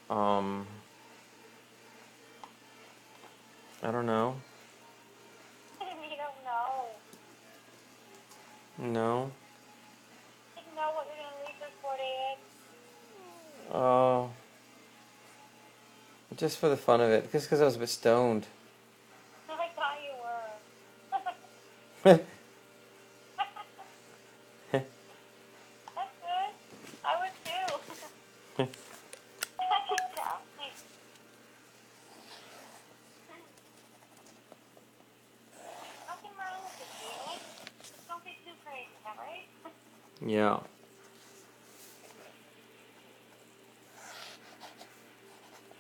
Um, I don't know. You don't know. No. You know what you're gonna leave this for, Dad? Uh, just for the fun of it. Just because I was a bit stoned. I thought you were. That's good. I would too. Tell me. Nothing wrong with it, Dad. Just don't be too crazy, alright? Yeah.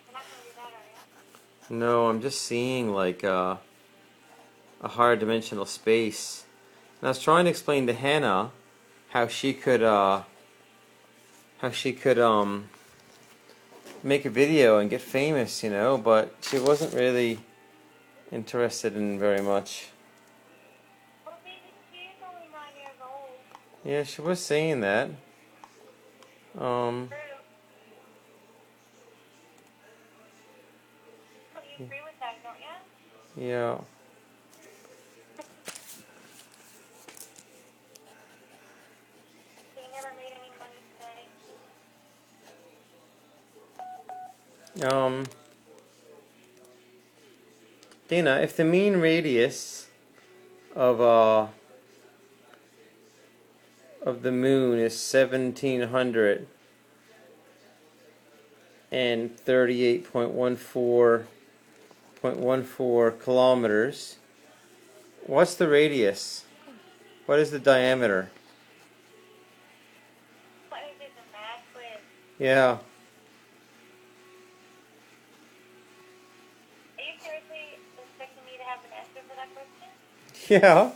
You're not gonna do that, are you? No, I'm just seeing like a higher dimensional space. And I was trying to explain to Hannah how she could make a video and get famous, but she wasn't really interested in very much. Well, baby, she is only 9 years old. Yeah, she was saying that. True. But you agree with that, don't you? Yeah. So you never made any money today? Dana, if the mean radius of the moon is 1738.14 kilometers, what's the radius? What is the diameter? What is it, the math quiz? Yeah. Are you seriously expecting me to have an answer for that question? Yeah.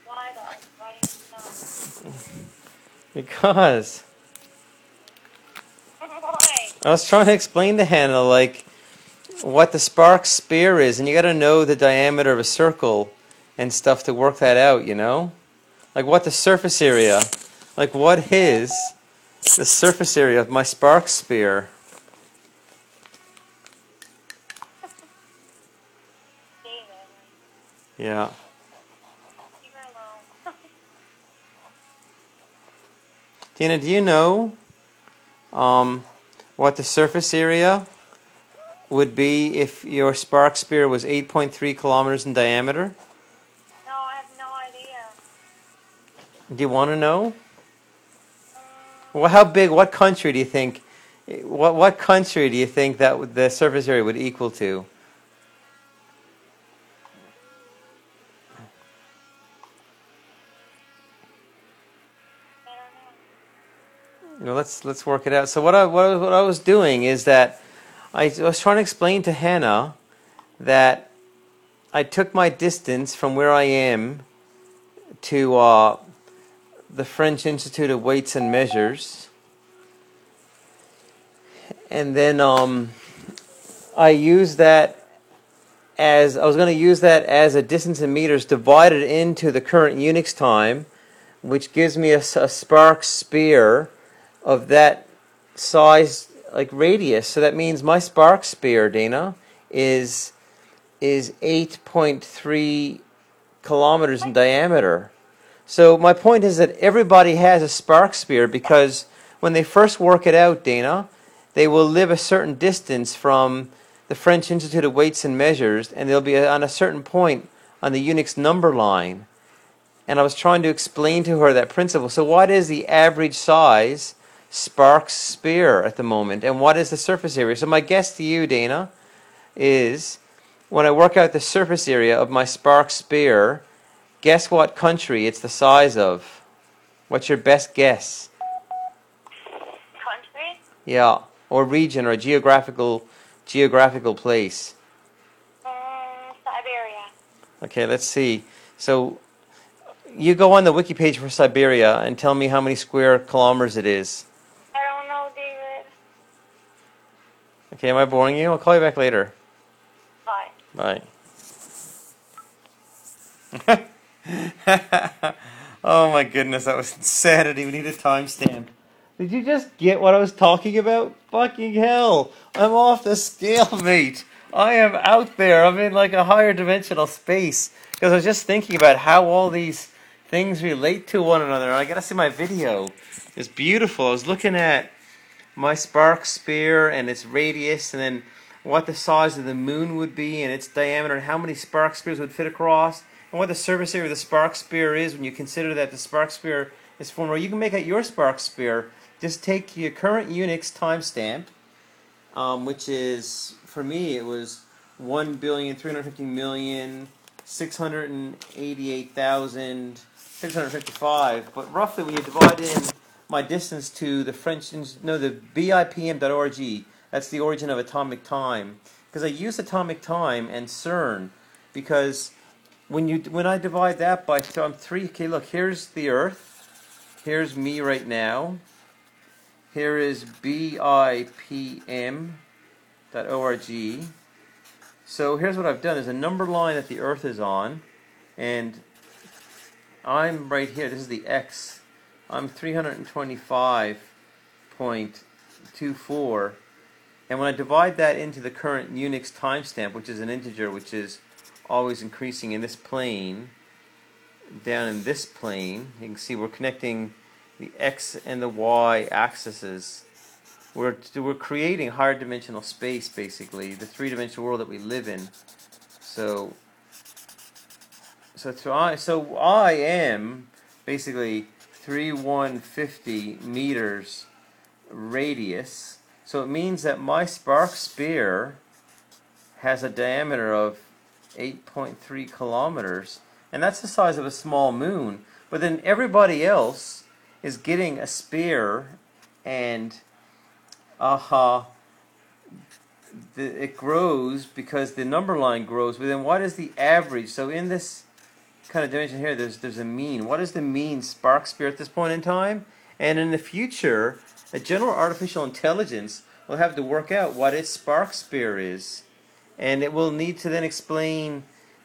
Why though? Why do you need to know? Because Why? I was trying to explain to Hannah like what the Sparks sphere is, and you got to know the diameter of a circle and stuff to work that out, Like what the surface area, like what is the surface area of my Sparks sphere? David, Yeah. leave her alone. Tina, do you know what the surface area would be if your Spark sphere was 8.3 kilometers in diameter? No, I have no idea. Do you want to know? Um, Well, how big? What country do you think? What country do you think that the surface area would equal to? I don't know. Let's work it out. So what I was doing is that I was trying to explain to Hannah that I took my distance from where I am to the French Institute of Weights and Measures, and then I used that as I was going to use that as a distance in meters divided into the current Unix time, which gives me a spark sphere of that size, like radius. So that means my spark sphere, Dana, is 8.3 kilometers in diameter. So my point is that everybody has a spark sphere because when they first work it out, Dana, they will live a certain distance from the French Institute of Weights and Measures, and they'll be on a certain point on the Unix number line. And I was trying to explain to her that principle. So what is the average size Sparks sphere at the moment, and what is the surface area? So my guess to you, Dana, is when I work out the surface area of my Sparks sphere, guess what country it's the size of? What's your best guess? Country? Yeah, or region or geographical place. Siberia. Okay, let's see. So you go on the wiki page for Siberia and tell me how many square kilometers it is. I don't know, David. Okay, am I boring you? I'll call you back later. Bye. Bye. Oh my goodness, that was insanity. We need a timestamp. Did you just get what I was talking about? Fucking hell. I'm off the scale, mate. I am out there. I'm in like a higher dimensional space. Because I was just thinking about how all these things relate to one another. I gotta see my video. It's beautiful. I was looking at my spark spear and its radius, and then what the size of the moon would be and its diameter, and how many spark spears would fit across, and what the surface area of the spark spear is when you consider that the spark spear is formed. Or you can make out your spark spear. Just take your current Unix timestamp, which is, for me, it was 1,350,688,655. But roughly, when you divide in my distance to the the BIPM.org, that's the origin of atomic time. Because I use atomic time and CERN, because when I divide that by, so I'm three. Okay, look, here's the Earth. Here's me right now. Here is BIPM.org. So here's what I've done. There's a number line that the Earth is on, and I'm right here. This is the X. I'm 325.24. And when I divide that into the current Unix timestamp, which is an integer, which is always increasing in this plane, down in this plane, you can see we're connecting the X and the Y axes. We're creating higher dimensional space, basically, the three-dimensional world that we live in. So I am basically 3150 meters radius. So it means that my spark spear has a diameter of 8.3 kilometers, and that's the size of a small moon. But then everybody else is getting a spear, and it grows because the number line grows. But then what is the average? So in this kind of dimension here, there's a mean. What is the mean spark spear at this point in time? And in the future, a general artificial intelligence will have to work out what its spark spear is, and it will need to then explain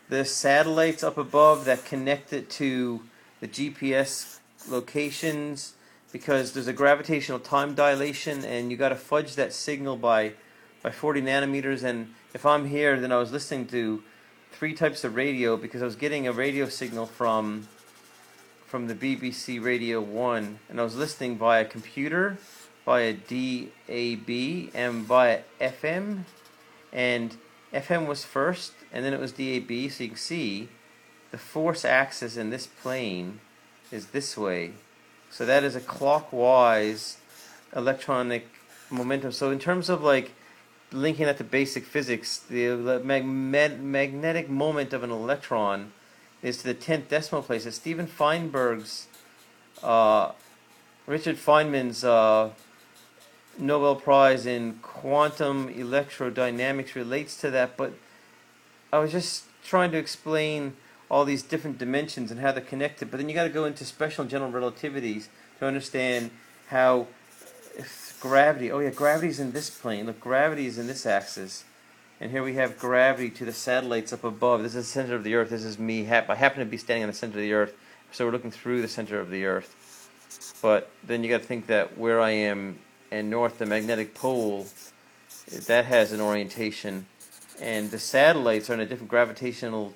the satellites up above that connect it to the GPS locations, because there's a gravitational time dilation, and you got to fudge that signal by 40 nanometers. And if I'm here, then I was listening to three types of radio, because I was getting a radio signal from the BBC Radio 1, and I was listening via computer, via DAB, and via FM. And FM was first, and then it was DAB. So you can see the force axis in this plane is this way. So that is a clockwise electronic momentum. So in terms of like linking that to basic physics, the magnetic moment of an electron is to the 10th decimal place. It's Stephen Feinberg's, Richard Feynman's Nobel Prize in quantum electrodynamics relates to that. But I was just trying to explain all these different dimensions and how they're connected. But then you got to go into special and general relativities to understand how gravity. Oh yeah, gravity's in this plane. Look, gravity is in this axis. And here we have gravity to the satellites up above. This is the center of the Earth. This is me. I happen to be standing on the center of the Earth. So we're looking through the center of the Earth. But then you got to think that where I am and north, the magnetic pole, that has an orientation. And the satellites are in a different gravitational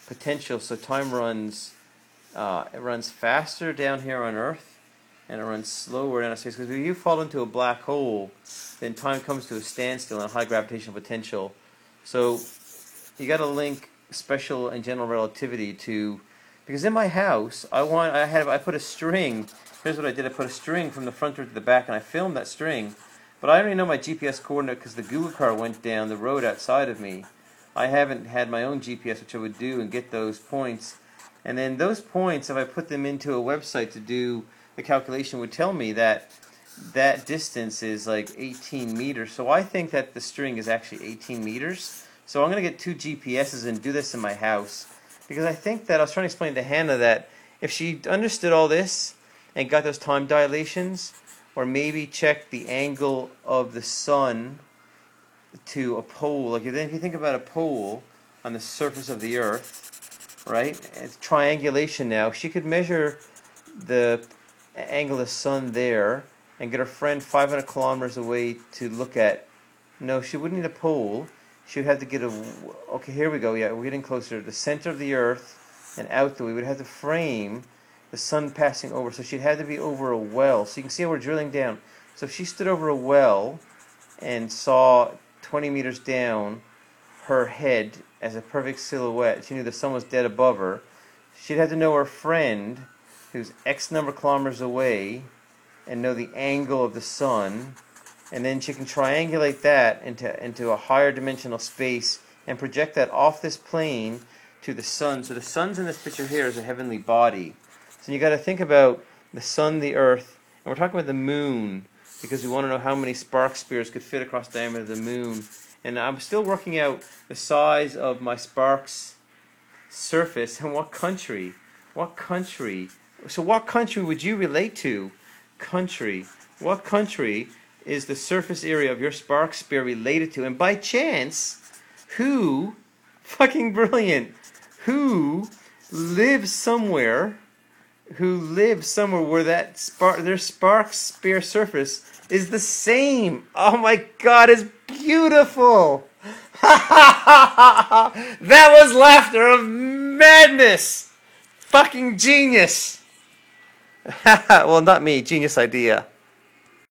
potential. So time runs, it runs faster down here on Earth, and it runs slower down in space. Because if you fall into a black hole, then time comes to a standstill in a high gravitational potential. So you got to link special and general relativity to, because in my house I put a string. Here's what I did: I put a string from the front door to the back, and I filmed that string. But I already know my GPS coordinate because the Google car went down the road outside of me. I haven't had my own GPS, which I would do and get those points. And then those points, if I put them into a website to do the calculation, would tell me that that distance is like 18 meters. So I think that the string is actually 18 meters. So I'm going to get two GPSs and do this in my house. Because I think that I was trying to explain to Hannah that if she understood all this and got those time dilations, or maybe checked the angle of the sun to a pole, like if you think about a pole on the surface of the Earth, right? It's triangulation now. She could measure the angle of the sun there, and get her friend 500 kilometers away to look at. No, she wouldn't need a pole. She would have to get a. Okay, here we go. Yeah, we're getting closer. The center of the Earth and out the way. We would have to frame the sun passing over. So she'd have to be over a well. So you can see how we're drilling down. So if she stood over a well and saw 20 meters down her head as a perfect silhouette, she knew the sun was dead above her. She'd have to know her friend, who's X number of kilometers away, and know the angle of the sun, and then she can triangulate that into a higher dimensional space and project that off this plane to the sun. So the sun's in this picture here as a heavenly body. So you got to think about the sun, the earth, and we're talking about the moon because we want to know how many spark spears could fit across the diameter of the moon. And I'm still working out the size of my sparks surface and what country. What country? So what country would you relate to? Country. What country is the surface area of your spark spear related to? And by chance, who, fucking brilliant, who lives somewhere where their spark spear surface is the same? Oh my god, it's beautiful! That was laughter of madness! Fucking genius! Well, not me, genius idea.